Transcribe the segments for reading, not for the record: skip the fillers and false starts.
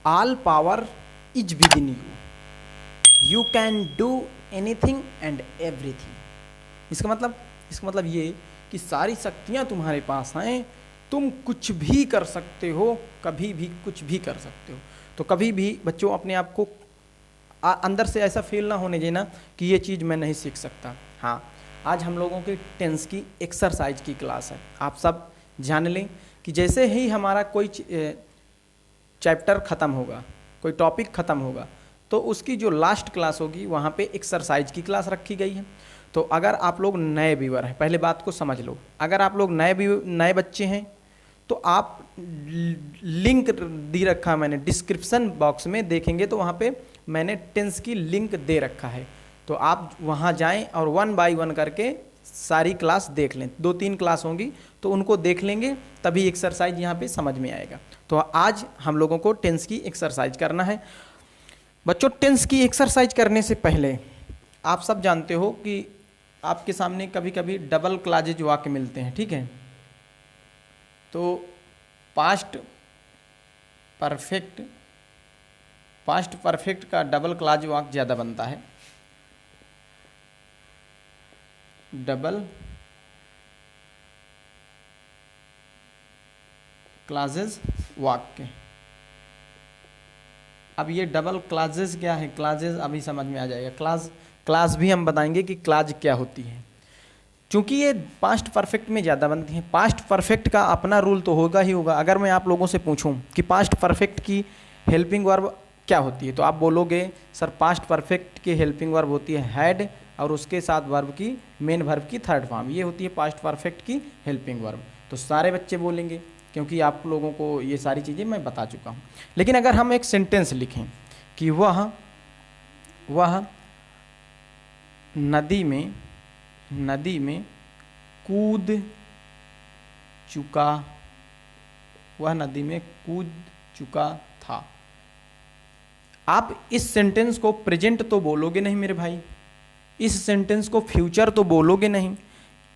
All power is with in you can do anything and everything. इसका मतलब ये कि सारी शक्तियाँ तुम्हारे पास हैं, तुम कुछ भी कर सकते हो, कभी भी कुछ भी कर सकते हो। तो कभी भी बच्चों अपने आप को अंदर से ऐसा फील ना होने देना कि ये चीज़ मैं नहीं सीख सकता। हाँ, आज हम लोगों की टेंस की एक्सरसाइज की क्लास है। आप सब जान लें कि जैसे ही हमारा कोई चैप्टर ख़त्म होगा, कोई टॉपिक ख़त्म होगा, तो उसकी जो लास्ट क्लास होगी वहाँ पे एक्सरसाइज की क्लास रखी गई है। तो अगर आप लोग नए व्यूअर हैं, पहले बात को समझ लो, अगर आप लोग नए बच्चे हैं तो आप लिंक दे रखा है मैंने डिस्क्रिप्शन बॉक्स में, देखेंगे तो वहाँ पे मैंने टेंस की लिंक दे रखा है। तो आप वहाँ जाएं और 1 बाय 1 करके सारी क्लास देख लें। 2-3 क्लास होंगी तो उनको देख लेंगे, तभी एक्सरसाइज यहाँ पे समझ में आएगा। तो आज हम लोगों को टेंस की एक्सरसाइज करना है। बच्चों, टेंस की एक्सरसाइज करने से पहले आप सब जानते हो कि आपके सामने कभी कभी डबल क्लॉजेज वाक्य मिलते हैं, ठीक है। तो पास्ट परफेक्ट का डबल क्लॉज वाक्य ज़्यादा बनता है। डबल क्लॉजेज वाक्य। अब ये डबल क्लॉजेज क्या है, क्लॉजेज अभी समझ में आ जाएगा। क्लास भी हम बताएंगे कि क्लॉज क्या होती है, क्योंकि ये पास्ट परफेक्ट में ज़्यादा बनती हैं। पास्ट परफेक्ट का अपना रूल तो होगा ही होगा। अगर मैं आप लोगों से पूछूं कि पास्ट परफेक्ट की हेल्पिंग वर्ब क्या होती है, तो आप बोलोगे सर पास्ट परफेक्ट की हेल्पिंग वर्ब होती है हैड और उसके साथ वर्ब की मेन वर्ब की थर्ड फॉर्म, ये होती है पास्ट परफेक्ट की हेल्पिंग वर्ब। तो सारे बच्चे बोलेंगे क्योंकि आप लोगों को ये सारी चीज़ें मैं बता चुका हूँ। लेकिन अगर हम एक सेंटेंस लिखें कि वह नदी में कूद चुका था। आप इस सेंटेंस को प्रेजेंट तो बोलोगे नहीं मेरे भाई, इस सेंटेंस को फ्यूचर तो बोलोगे नहीं।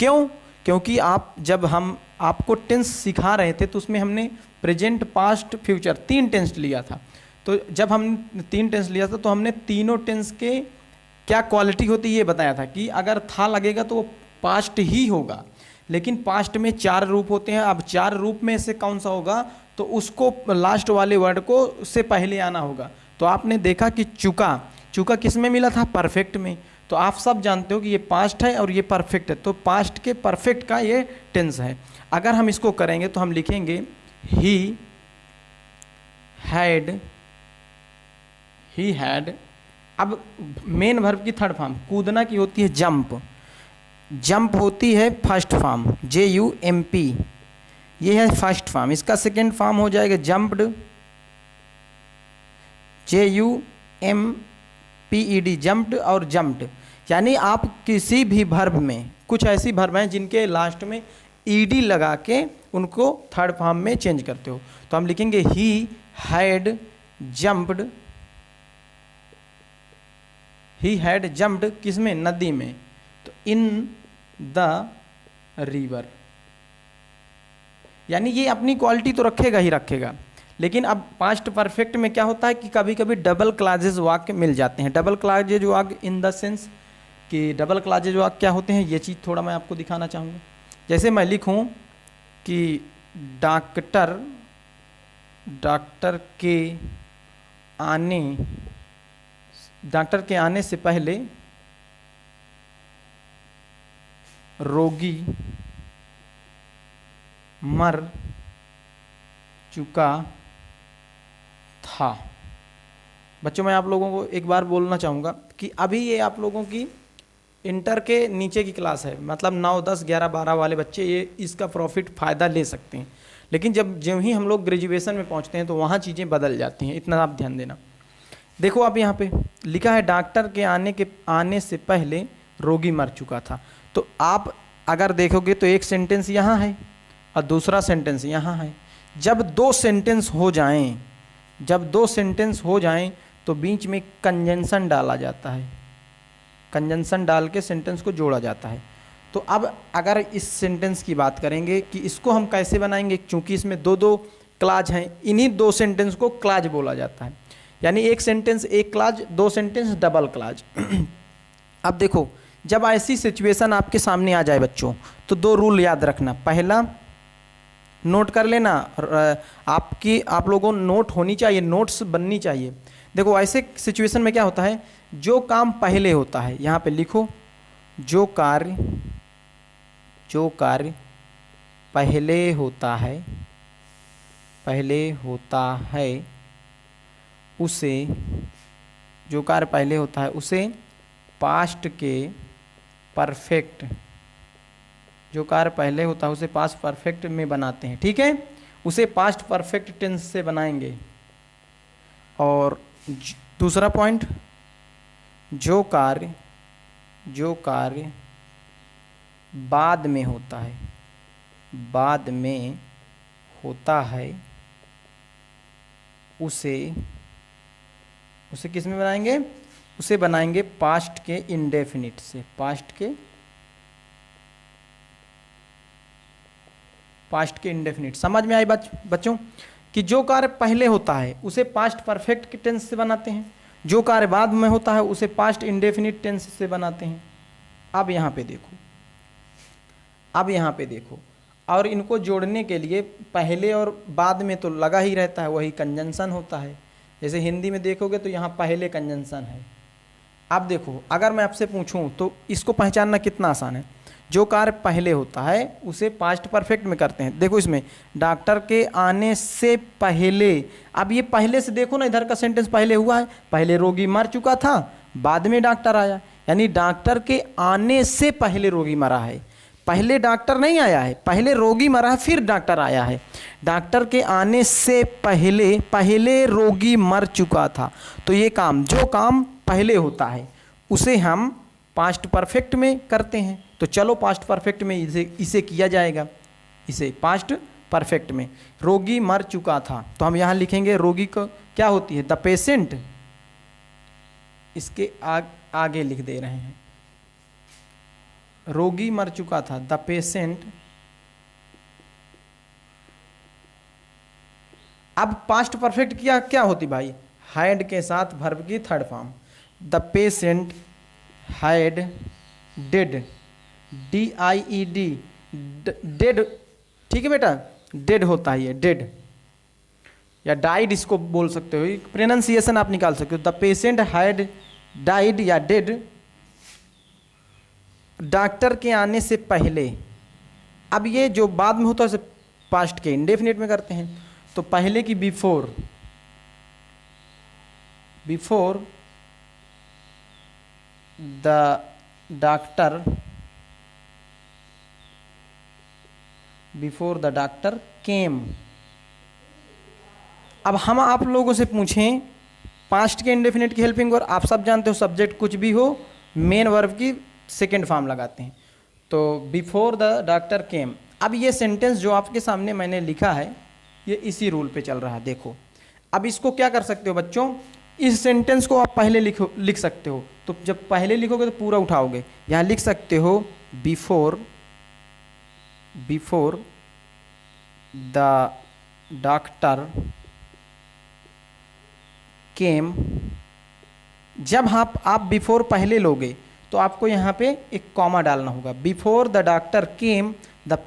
क्यों? क्योंकि जब हम आपको टेंस सिखा रहे थे तो उसमें हमने प्रेजेंट, पास्ट, फ्यूचर 3 टेंस लिया था। तो जब हम 3 टेंस लिया था तो हमने तीनों टेंस के क्या क्वालिटी होती है ये बताया था कि अगर था लगेगा तो वो पास्ट ही होगा। लेकिन पास्ट में 4 रूप होते हैं। अब 4 रूप में से कौन सा होगा, तो उसको लास्ट वाले वर्ड को से पहले आना होगा। तो आपने देखा कि चुका किस में मिला था, परफेक्ट में। तो आप सब जानते हो कि ये पास्ट है और ये परफेक्ट है, तो पास्ट के परफेक्ट का ये टेंस है। अगर हम इसको करेंगे तो हम लिखेंगे ही हैड। अब मेन वर्ब की थर्ड फॉर्म कूदना की होती है जंप होती है फर्स्ट फॉर्म JUMP, ये है फर्स्ट फॉर्म। इसका सेकेंड फॉर्म हो जाएगा जंप्ड JUMPED, जंप्ड और जंप्ड। यानी आप किसी भी वर्ब में, कुछ ऐसी वर्ब हैं जिनके लास्ट में ED लगा के उनको थर्ड फॉर्म में चेंज करते हो। तो हम लिखेंगे ही हैड जंप्ड किस में, नदी में। तो इन द रिवर, यानी ये अपनी क्वालिटी तो रखेगा ही रखेगा। लेकिन अब पास्ट परफेक्ट में क्या होता है कि कभी कभी डबल क्लॉजेज वाक्य मिल जाते हैं। डबल क्लॉजेज वाक्य इन द सेंस कि डबल क्लॉजेज वाक्य क्या होते हैं, ये चीज़ थोड़ा मैं आपको दिखाना चाहूँगा। जैसे मैं लिखूँ कि डॉक्टर के आने से पहले रोगी मर चुका था। बच्चों, मैं आप लोगों को एक बार बोलना चाहूँगा कि अभी ये आप लोगों की इंटर के नीचे की क्लास है, मतलब 9, 10, 11, 12 वाले बच्चे ये इसका प्रॉफिट फ़ायदा ले सकते हैं। लेकिन जो ही हम लोग ग्रेजुएशन में पहुँचते हैं तो वहाँ चीज़ें बदल जाती हैं, इतना आप ध्यान देना। देखो आप यहाँ पे लिखा है डॉक्टर के आने से पहले रोगी मर चुका था। तो आप अगर देखोगे तो एक सेंटेंस यहाँ है और दूसरा सेंटेंस यहाँ है। जब दो सेंटेंस हो जाएं तो बीच में कंजंक्शन डाला जाता है, कंजंक्शन डाल के सेंटेंस को जोड़ा जाता है। तो अब अगर इस सेंटेंस की बात करेंगे कि इसको हम कैसे बनाएंगे, क्योंकि इसमें दो क्लाज हैं, इन्हीं दो सेंटेंस को क्लाज बोला जाता है। यानी एक सेंटेंस एक क्लाज, दो सेंटेंस डबल क्लाज। अब देखो, जब ऐसी सिचुएशन आपके सामने आ जाए बच्चों, तो दो रूल याद रखना। पहला, नोट कर लेना, आप लोगों नोट होनी चाहिए, नोट्स बननी चाहिए। देखो ऐसे सिचुएशन में क्या होता है, जो काम पहले होता है, यहाँ पे लिखो, जो कार्य पहले होता है उसे, जो कार्य पहले होता है उसे पास्ट के परफेक्ट, जो कार्य पहले होता है उसे पास्ट परफेक्ट में बनाते हैं। ठीक है, उसे पास्ट परफेक्ट टेंस से बनाएंगे। और दूसरा पॉइंट, जो कार्य बाद में होता है, उसे किस में बनाएंगे, उसे बनाएंगे पास्ट के इंडेफिनिट से, पास्ट के इंडेफिनिट। समझ में आई बच्चों कि जो कार्य पहले होता है उसे पास्ट परफेक्ट के टेंस से बनाते हैं, जो कार्य बाद में होता है उसे पास्ट इंडेफिनिट टेंस से बनाते हैं। अब यहाँ पे देखो, और इनको जोड़ने के लिए पहले और बाद में तो लगा ही रहता है, वही कंजंक्शन होता है। जैसे हिंदी में देखोगे तो यहाँ पहले कंजंक्शन है। अब देखो, अगर मैं आपसे पूछूं तो इसको पहचानना कितना आसान है। जो कार्य पहले होता है उसे पास्ट परफेक्ट में करते हैं। देखो इसमें डॉक्टर के आने से पहले, अब ये पहले से देखो ना, इधर का सेंटेंस पहले हुआ है, पहले रोगी मर चुका था, बाद में डॉक्टर आया, यानी डॉक्टर के आने से पहले रोगी मरा है। पहले डॉक्टर नहीं आया है, पहले रोगी मरा है फिर डॉक्टर आया है। डॉक्टर के आने से पहले रोगी मर चुका था। तो ये काम, जो काम पहले होता है उसे हम पास्ट परफेक्ट में करते हैं। तो चलो पास्ट परफेक्ट में इसे किया जाएगा, इसे पास्ट परफेक्ट में। रोगी मर चुका था, तो हम यहाँ लिखेंगे रोगी को क्या होती है, द पेशेंट। इसके आगे लिख दे रहे हैं, रोगी मर चुका था, द पेशेंट। अब पास्ट परफेक्ट क्या होती भाई, हैड के साथ वर्ब की third form. The patient had dead, DIED, dead. ठीक है बेटा, डेड होता है ये, डेड या डाइड इसको बोल सकते हो, प्रोनाउंसिएशन आप निकाल सकते हो। द पेशेंट हैड डाइड या डेड, डॉक्टर के आने से पहले। अब ये जो बाद में होता है उसे पास्ट के इंडेफिनिट में करते हैं। तो पहले की बिफोर द डॉक्टर केम। अब हम आप लोगों से पूछें पास्ट के इंडेफिनिट की हेल्पिंग वर्ब, आप सब जानते हो सब्जेक्ट कुछ भी हो, मेन वर्ब की सेकेंड फॉर्म लगाते हैं। तो बिफोर द डॉक्टर केम। अब ये सेंटेंस जो आपके सामने मैंने लिखा है ये इसी रूल पे चल रहा है। देखो, अब इसको क्या कर सकते हो बच्चों, इस सेंटेंस को आप पहले लिख सकते हो। तो जब पहले लिखोगे तो पूरा उठाओगे, यहाँ लिख सकते हो बिफोर द डॉक्टर केम। जब आप बिफोर पहले लोगे तो आपको यहाँ पे एक कॉमा डालना होगा। Before the doctor came the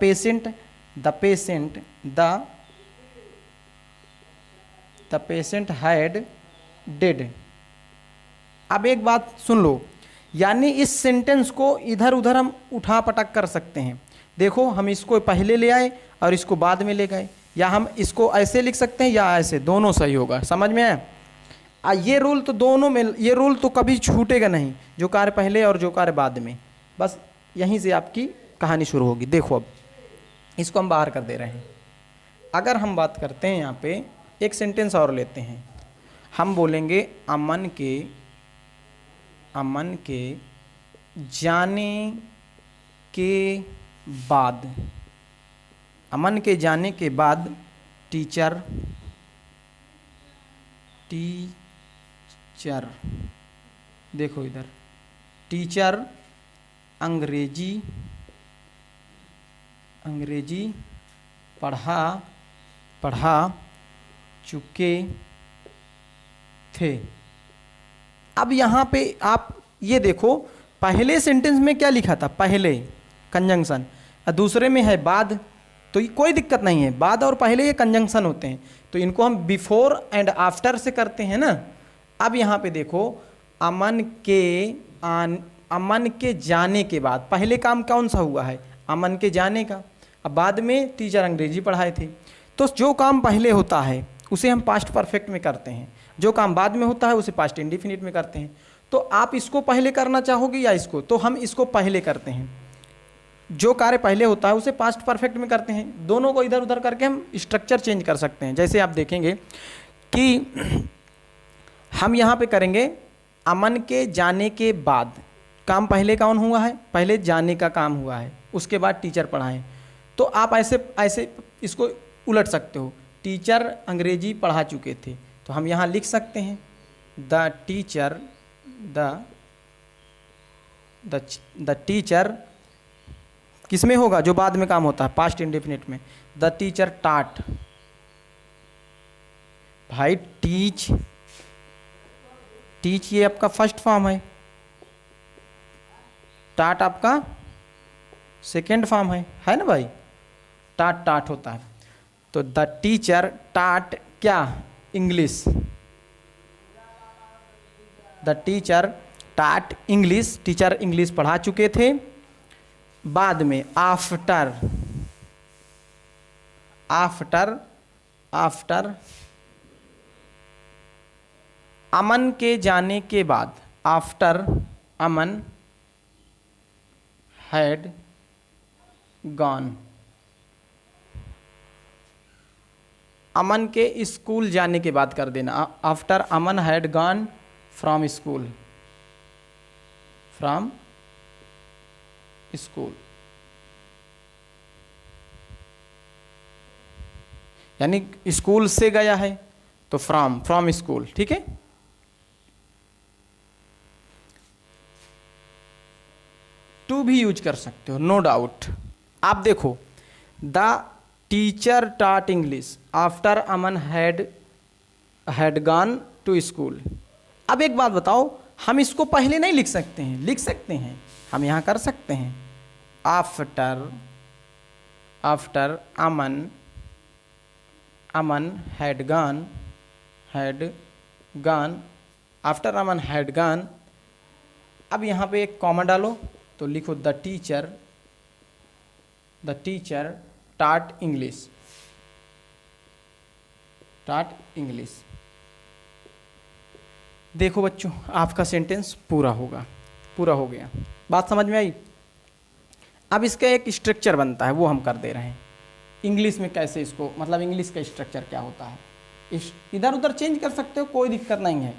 patient had dead. अब एक बात सुन लो, यानी इस सेंटेंस को इधर उधर हम उठा पटक कर सकते हैं। देखो, हम इसको पहले ले आए और इसको बाद में ले गए, या हम इसको ऐसे लिख सकते हैं या ऐसे, दोनों सही होगा। समझ में आया? ये रूल तो दोनों में, ये रूल तो कभी छूटेगा नहीं, जो कार्य पहले और जो कार्य बाद में। बस यहीं से आपकी कहानी शुरू होगी। देखो, अब इसको हम बाहर कर दे रहे हैं। अगर हम बात करते हैं, यहाँ पे एक सेंटेंस और लेते हैं, हम बोलेंगे अमन के जाने के बाद टीचर देखो इधर, टीचर अंग्रेजी पढ़ा चुके थे। अब यहाँ पे आप ये देखो, पहले सेंटेंस में क्या लिखा था, पहले कंजंक्शन, और दूसरे में है बाद, तो ये कोई दिक्कत नहीं है, बाद और पहले ये कंजंक्शन होते हैं, तो इनको हम बिफोर एंड आफ्टर से करते हैं ना। अब यहाँ पे देखो, अमन के जाने के बाद, पहले काम कौन सा हुआ है, अमन के जाने का, अब बाद में टीचर अंग्रेजी पढ़ाए थे। तो जो काम पहले होता है उसे हम पास्ट परफेक्ट में करते हैं, जो काम बाद में होता है उसे पास्ट इंडिफिनिट में करते हैं। तो आप इसको पहले करना चाहोगे या इसको, तो हम इसको पहले करते हैं, जो कार्य पहले होता है उसे पास्ट परफेक्ट में करते हैं। दोनों को इधर उधर करके हम स्ट्रक्चर चेंज कर सकते हैं। जैसे आप देखेंगे कि हम यहाँ पे करेंगे अमन के जाने के बाद, काम पहले कौन हुआ है, पहले जाने का काम हुआ है, उसके बाद टीचर पढ़ाएं। तो आप ऐसे ऐसे इसको उलट सकते हो, टीचर अंग्रेजी पढ़ा चुके थे, तो हम यहाँ लिख सकते हैं द टीचर किस में होगा, जो बाद में काम होता है, पास्ट इंडेफिनिट में, द टीचर टाट। भाई टीच ये आपका फर्स्ट फॉर्म है, टाट आपका सेकेंड फॉर्म है ना भाई, टाट होता है। तो द टीचर टाट क्या, English, the teacher taught English, teacher English पढ़ा चुके थे। बाद में आफ्टर अमन के जाने के बाद, आफ्टर अमन हैड गॉन, अमन के स्कूल जाने के बाद कर देना, after Aman had gone from school, यानी स्कूल से गया है तो फ्रॉम स्कूल, ठीक है। टू भी यूज कर सकते हो, नो डाउट। आप देखो, the teacher taught English after Aman had gone to school. अब एक बात बताओ, हम इसको पहले नहीं लिख सकते हैं, लिख सकते हैं, हम यहाँ कर सकते हैं after Aman had gone after Aman had gone. अब यहाँ पे एक कॉमा डालो, तो लिखो द टीचर टाट इंग्लिश, देखो बच्चों, आपका सेंटेंस पूरा हो गया। बात समझ में आई। अब इसका एक स्ट्रक्चर बनता है, वो हम कर दे रहे हैं इंग्लिश में। कैसे इसको, मतलब इंग्लिश का स्ट्रक्चर क्या होता है, इधर उधर चेंज कर सकते हो, कोई दिक्कत नहीं है।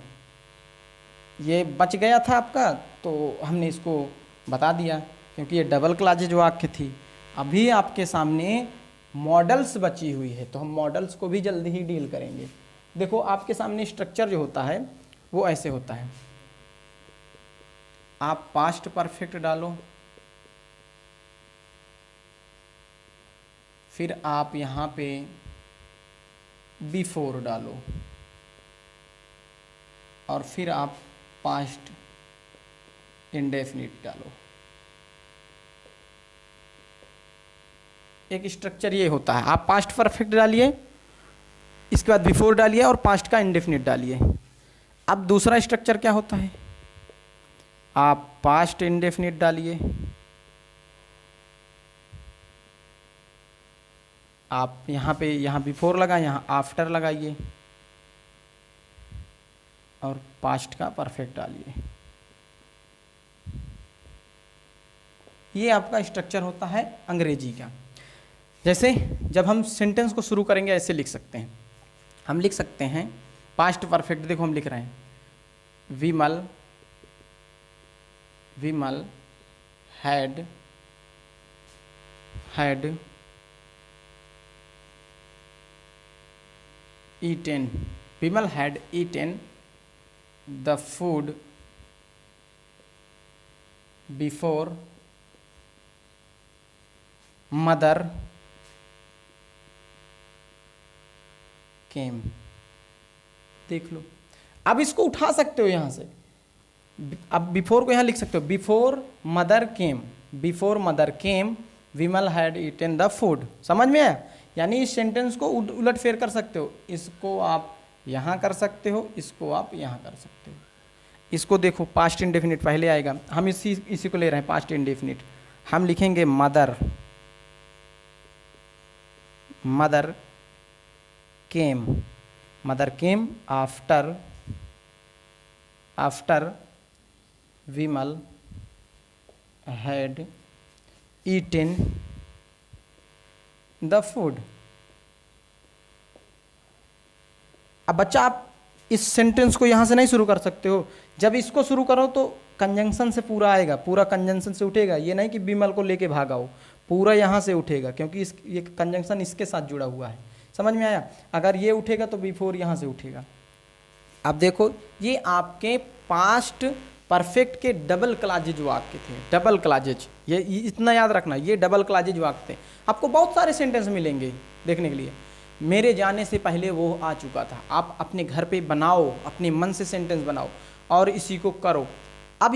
ये बच गया था आपका, तो हमने इसको बता दिया, क्योंकि ये डबल क्लॉज जो वाक्य थी। अभी आपके सामने मॉडल्स बची हुई है, तो हम मॉडल्स को भी जल्दी ही डील करेंगे। देखो, आपके सामने स्ट्रक्चर जो होता है वो ऐसे होता है। आप पास्ट परफेक्ट डालो, फिर आप यहाँ पे बिफोर डालो, और फिर आप पास्ट इंडेफिनिट डालो। एक स्ट्रक्चर ये होता है, आप पास्ट परफेक्ट डालिए, इसके बाद बिफोर डालिए और पास्ट का इंडेफिनिट डालिए। अब दूसरा स्ट्रक्चर क्या होता है, आप पास्ट इंडेफिनिट डालिए, आप यहाँ बिफोर लगाए, यहाँ आफ्टर लगाइए, और पास्ट का परफेक्ट डालिए। ये आपका स्ट्रक्चर होता है अंग्रेजी का। जैसे जब हम सेंटेंस को शुरू करेंगे ऐसे लिख सकते हैं, हम लिख सकते हैं पास्ट परफेक्ट। देखो हम लिख रहे हैं विमल had eaten, Vimal had eaten the food before mother came. देख लो। अब इसको उठा सकते हो यहाँ से, अब बिफोर को यहाँ लिख सकते हो, before mother came Vimal had eaten the food. समझ में आया? यानी इस सेंटेंस को उलट फेर कर सकते हो, इसको आप यहाँ कर सकते हो, इसको आप यहाँ कर सकते हो। इसको देखो, पास्ट इंडेफिनिट पहले आएगा, हम इसी को ले रहे हैं पास्ट इंडेफिनिट। हम लिखेंगे mother came after Vimal had eaten the food. अब बच्चा आप इस सेंटेंस को यहाँ से नहीं शुरू कर सकते हो, जब इसको शुरू करो तो कंजंक्शन से पूरा आएगा, पूरा कंजंक्शन से उठेगा। ये नहीं कि विमल को लेके भागा हो, पूरा यहाँ से उठेगा, क्योंकि ये कंजंक्शन इसके साथ जुड़ा हुआ है। समझ में आया? अगर ये उठेगा तो बिफोर यहाँ से उठेगा। अब देखो, ये आपके पास्ट परफेक्ट के डबल क्लॉजेज वाक्य थे। डबल क्लॉजेज, ये इतना याद रखना, ये डबल क्लॉजेज वाक्य थे। आपको बहुत सारे सेंटेंस मिलेंगे देखने के लिए। मेरे जाने से पहले वो आ चुका था, आप अपने घर पे बनाओ, अपने मन से सेंटेंस बनाओ और इसी को करो। अब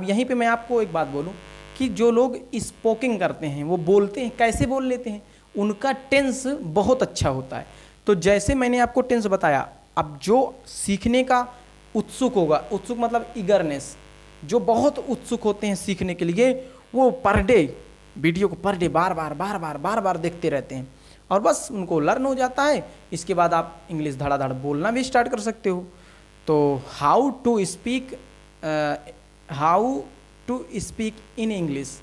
यहीं पे मैं आपको एक बात बोलूं कि जो लोग स्पोकिंग करते हैं, वो बोलते हैं, कैसे बोल लेते हैं, उनका टेंस बहुत अच्छा होता है। तो जैसे मैंने आपको टेंस बताया, अब जो सीखने का उत्सुक होगा, उत्सुक मतलब ईगरनेस, जो बहुत उत्सुक होते हैं सीखने के लिए, वो पर डे वीडियो को बार बार देखते रहते हैं और बस उनको लर्न हो जाता है। इसके बाद आप इंग्लिश धड़ाधड़ बोलना भी स्टार्ट कर सकते हो। तो how to speak in English,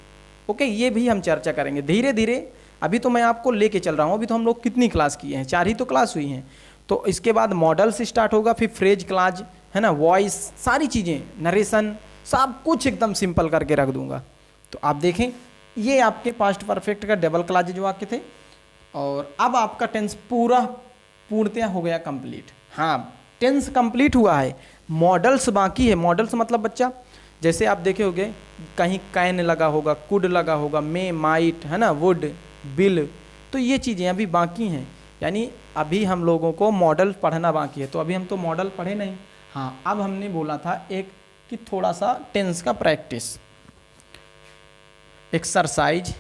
okay, ये भी हम चर्चा करेंगे धीरे धीरे। अभी तो मैं आपको लेके चल रहा हूँ, अभी तो हम लोग कितनी क्लास किए हैं, 4 ही तो क्लास हुई हैं। तो इसके बाद मॉडल से स्टार्ट होगा, फिर फ्रेज क्लास, है ना, वॉइस, सारी चीज़ें, नरेशन, सब कुछ एकदम सिंपल करके रख दूंगा। तो आप देखें, ये आपके पास्ट परफेक्ट का डबल क्लॉजेज वाक्य थे। और अब आपका टेंस पूर्णतया हो गया कंप्लीट। हाँ, टेंस कंप्लीट हुआ है, मॉडल्स बाकी है। मॉडल्स मतलब बच्चा, जैसे आप देखे होंगे कहीं कैन लगा होगा, कुड लगा होगा, मे, माइट, है ना, वुड, बिल, तो ये चीज़ें अभी बाकी हैं। यानी अभी हम लोगों को मॉडल पढ़ना बाकी है। तो अभी हम तो मॉडल पढ़े नहीं। हाँ, अब हमने बोला था एक कि थोड़ा सा टेंस का प्रैक्टिस, एक्सरसाइज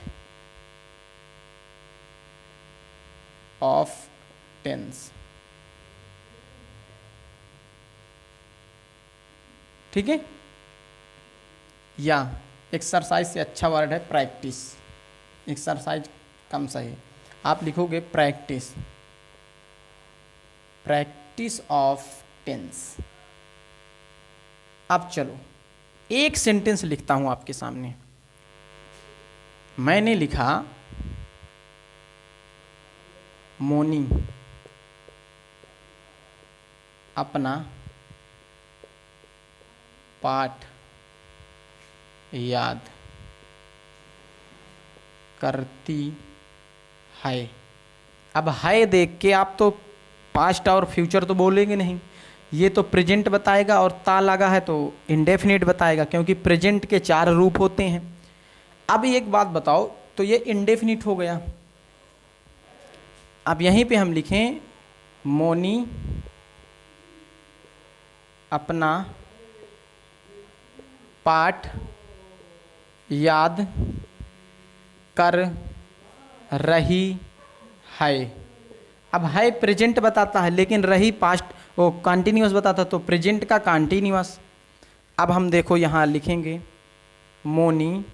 ऑफ टेंस। ठीक है, या एक्सरसाइज से अच्छा वर्ड है प्रैक्टिस, एक्सरसाइज कम सही, आप लिखोगे प्रैक्टिस ऑफ टेंस। अब चलो एक सेंटेंस लिखता हूं आपके सामने। मैंने लिखा मोनी अपना पाठ याद करती है। अब है देख के आप तो पास्ट और फ्यूचर तो बोलेंगे नहीं, ये तो प्रेजेंट बताएगा और ता लगा है तो इंडेफिनिट बताएगा, क्योंकि प्रेजेंट के 4 रूप होते हैं। अब एक बात बताओ, तो ये इंडेफिनिट हो गया। अब यहीं पे हम लिखें मोनी अपना पाठ याद कर रही है। अब है प्रेजेंट बताता है, लेकिन रही पास्ट, वो कंटिन्यूअस बताता, तो प्रेजेंट का कंटिन्यूअस। अब हम देखो यहाँ लिखेंगे मोनी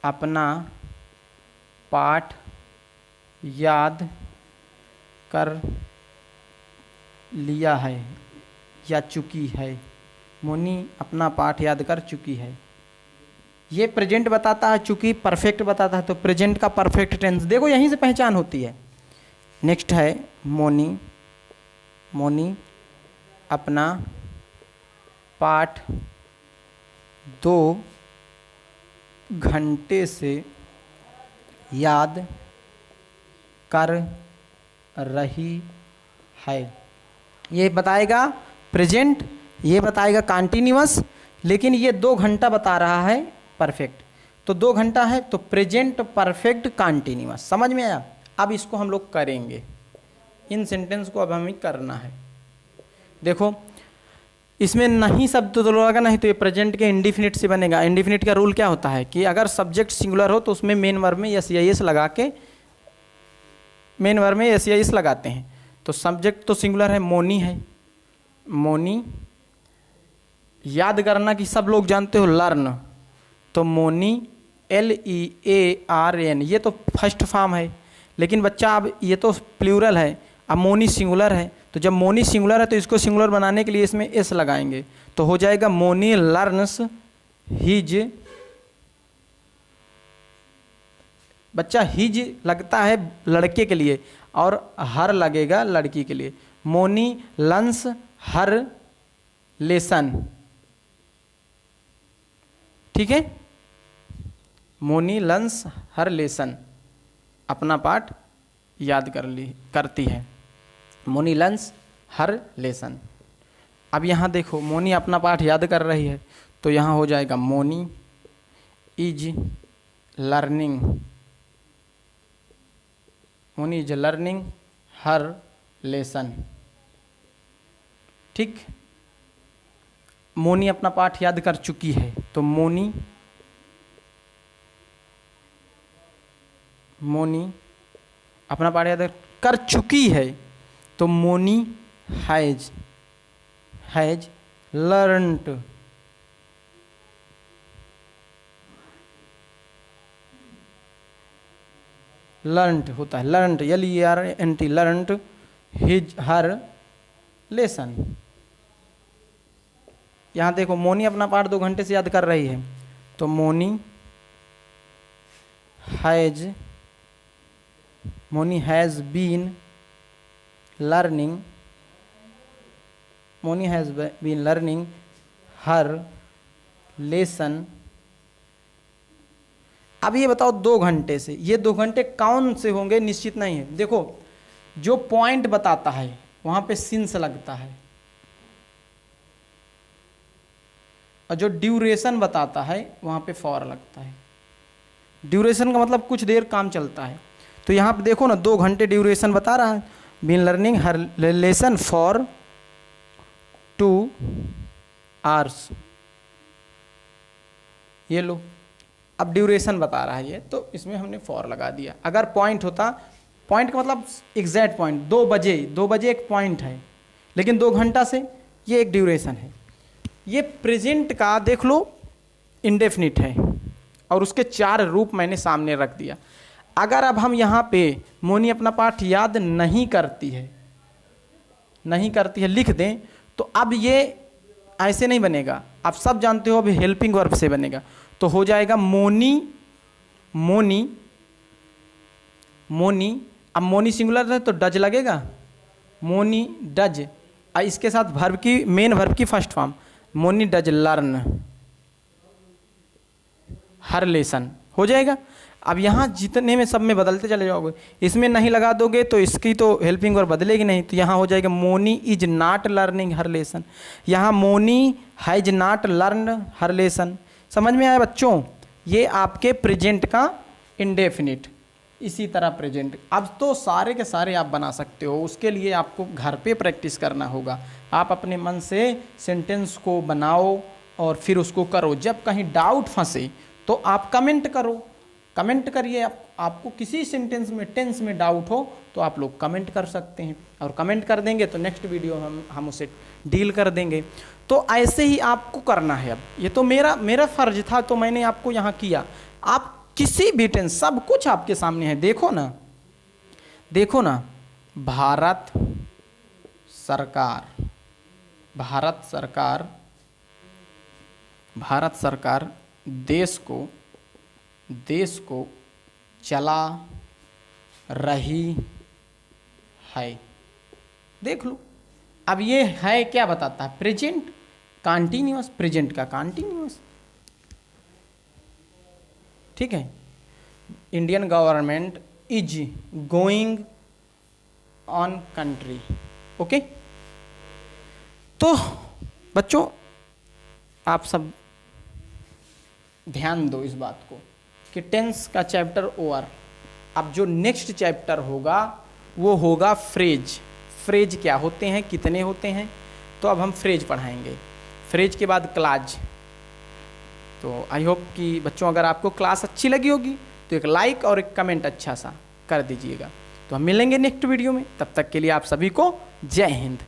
अपना पाठ याद कर लिया है या चुकी है। मोनी अपना पाठ याद कर चुकी है। ये प्रेजेंट बताता है, चूंकि परफेक्ट बताता है, तो प्रेजेंट का परफेक्ट टेंस देखो यहीं से पहचान होती है। नेक्स्ट है मोनी अपना पाठ 2 घंटे से याद कर रही है। ये बताएगा प्रेजेंट, ये बताएगा कंटिन्यूअस, लेकिन ये 2 घंटा बता रहा है परफेक्ट। तो 2 घंटा है तो प्रेजेंट परफेक्ट कंटिन्यूअस। समझ में आया? अब इसको हम लोग करेंगे, इन सेंटेंस को अब हमें करना है। देखो इसमें नहीं शब्द तो लगा, नहीं तो ये प्रेजेंट के इंडिफिनिट से बनेगा। इंडिफिनिट का रूल क्या होता है कि अगर सब्जेक्ट सिंगुलर हो तो उसमें मेन वर्ब में एस या एस लगा के, मेन वर्ब में एस या एस लगाते हैं। तो सब्जेक्ट तो सिंगुलर है, मोनी है, मोनी। याद करना कि सब लोग जानते हो लर्न, तो मोनी LEARN, ये तो फर्स्ट फॉर्म है। लेकिन बच्चा अब ये तो प्लूरल है, अब मोनी सिंगुलर है, तो जब मोनी सिंगुलर है तो इसको सिंगुलर बनाने के लिए इसमें एस लगाएंगे, तो हो जाएगा मोनी लर्न्स हिज। बच्चा हिज लगता है लड़के के लिए और हर लगेगा लड़की के लिए। मोनी लर्न्स हर लेसन, ठीक है। मोनी लर्न्स हर लेसन, अपना पाठ याद करती है। मोनी लर्न्स हर लेसन। अब यहाँ देखो मोनी अपना पाठ याद कर रही है, तो यहाँ हो जाएगा Moni is learning, Moni is learning her lesson, ठीक। मोनी अपना पाठ याद कर चुकी है, तो मोनी अपना पाठ याद कर चुकी है, तो मोनी हैज लर्नड, लर्नड होता है, learned LEARNT, learned his her lesson. यहाँ देखो मोनी अपना पाठ 2 घंटे से याद कर रही है, तो Moni has been learning, Moni has been learning her lesson. अब ये बताओ 2 घंटे से, ये 2 घंटे कौन से होंगे निश्चित नहीं है। देखो जो पॉइंट बताता है वहाँ पे सिंस लगता है, और जो ड्यूरेशन बताता है वहाँ पे फॉर लगता है। ड्यूरेशन का मतलब कुछ देर काम चलता है, तो यहाँ पे देखो ना 2 घंटे ड्यूरेशन बता रहा है। Been learning her lesson for 2 hours, ये लो। अब ड्यूरेशन बता रहा है ये, तो इसमें हमने फॉर लगा दिया। अगर पॉइंट होता, पॉइंट का मतलब एग्जैक्ट पॉइंट, 2 बजे एक पॉइंट है, लेकिन 2 घंटा से ये एक ड्यूरेशन है। ये प्रेजेंट का देख लो इंडेफिनिट है, और उसके 4 रूप मैंने सामने रख दिया। अगर अब हम यहाँ पे मोनी अपना पाठ याद नहीं करती है लिख दें, तो अब ये ऐसे नहीं बनेगा। आप सब जानते हो अभी हेल्पिंग वर्ब से बनेगा, तो हो जाएगा मोनी। अब मोनी सिंगुलर है तो डज लगेगा, मोनी डज। इसके साथ वर्ब की, मेन वर्ब की first form, Moni does learn her lesson, हो जाएगा। अब यहाँ जितने में सब में बदलते चले जाओगे, इसमें नहीं लगा दोगे तो इसकी तो हेल्पिंग वर्ब बदलेगी नहीं, तो यहाँ हो जाएगा Moni is not learning her lesson. यहाँ Moni has not learn her lesson. समझ में आया बच्चों? ये आपके प्रेजेंट का इंडेफिनिट। इसी तरह प्रेजेंट, अब तो सारे के सारे आप बना सकते हो। उसके लिए आपको घर पे प्रैक्टिस करना होगा। आप अपने मन से सेंटेंस को बनाओ और फिर उसको करो। जब कहीं डाउट फंसे तो आप कमेंट करो, कमेंट करिए। आपको किसी सेंटेंस में, टेंस में डाउट हो तो आप लोग कमेंट कर सकते हैं, और कमेंट कर देंगे तो नेक्स्ट वीडियो हम उसे डील कर देंगे। तो ऐसे ही आपको करना है। अब ये तो मेरा फर्ज था, तो मैंने आपको यहाँ किया। आप किसी भी टेंस, सब कुछ आपके सामने है। देखो ना, भारत सरकार देश को चला रही है। देख लो, अब ये है क्या बताता है? प्रेजेंट कंटीन्यूअस, प्रेजेंट का कंटीन्यूअस, ठीक है। Indian government is going on country, okay. तो बच्चों आप सब ध्यान दो इस बात को कि टेंस का चैप्टर ओवर। अब जो नेक्स्ट चैप्टर होगा वो होगा फ्रेज। फ्रेज क्या होते हैं, कितने होते हैं, तो अब हम फ्रेज पढ़ाएंगे, फ्रेज के बाद क्लाज। तो आई होप कि बच्चों अगर आपको क्लास अच्छी लगी होगी तो एक लाइक और एक कमेंट अच्छा सा कर दीजिएगा। तो हम मिलेंगे नेक्स्ट वीडियो में, तब तक के लिए आप सभी को जय हिंद।